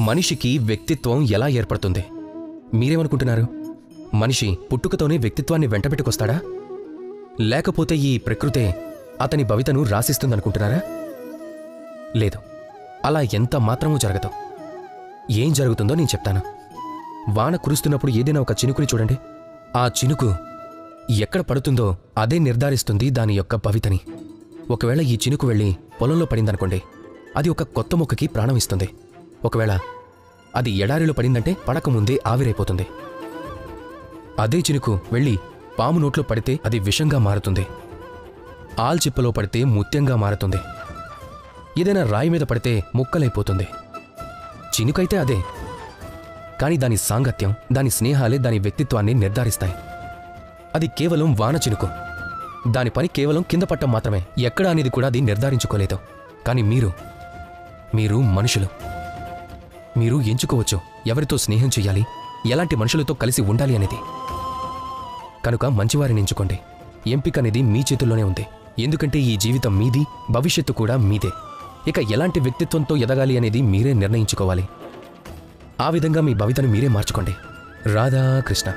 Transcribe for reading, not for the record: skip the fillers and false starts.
మనిషికి వ్యక్తిత్వం ఎలా ఏర్పడుతుంది? మీరేమనుకుంటున్నారు? మనిషి పుట్టుకతోనే వ్యక్తిత్వాన్ని వెంటబెట్టుకొస్తాడా? లేకపోతే ఈ ప్రకృతే అతని భవితను రాసిస్తుందనుకుంటున్నారా? లేదు, అలా ఎంత మాత్రమూ జరగదు. ఏం జరుగుతుందో నేను చెప్తాను. వాన కురుస్తున్నప్పుడు ఏదైనా ఒక చినుకుని చూడండి. ఆ చినుకు ఎక్కడ పడుతుందో అదే నిర్ధారిస్తుంది దాని యొక్క భవితని. ఒకవేళ ఈ చినుకు వెళ్ళి పొలంలో పడిందనుకోండి, అది ఒక కొత్త మొక్కకి ప్రాణం ఇస్తుంది. ఒకవేళ అది ఎడారిలో పడిందంటే పడకముందే ఆవిరైపోతుంది. అదే చినుకు వెళ్ళి పాము నోట్లో పడితే అది విషంగా మారుతుంది. ఆల్చిప్పలో పడితే ముత్యంగా మారుతుంది. ఏదైనా రాయి మీద పడితే ముక్కలైపోతుంది. చినుకైతే అదే, కానీ దాని సాంగత్యం, దాని స్నేహాలే దాని వ్యక్తిత్వాన్ని నిర్ధారిస్తాయి. అది కేవలం వాన చినుకు. దాని పని కేవలం కింద పట్టం మాత్రమే. ఎక్కడ అనేది కూడా అది నిర్ధారించుకోలేదు. కానీ మీరు మనుషులు. మీరు ఎంచుకోవచ్చు ఎవరితో స్నేహం చెయ్యాలి, ఎలాంటి మనుషులతో కలిసి ఉండాలి అనేది. కనుక మంచివారిని ఎంచుకోండి. ఎంపిక అనేది మీ చేతుల్లోనే ఉంది. ఎందుకంటే ఈ జీవితం మీది, భవిష్యత్తు కూడా మీదే. ఇక ఎలాంటి వ్యక్తిత్వంతో ఎదగాలి అనేది మీరే నిర్ణయించుకోవాలి. ఆ విధంగా మీ భవితను మీరే మార్చుకోండి. రాధాకృష్ణ.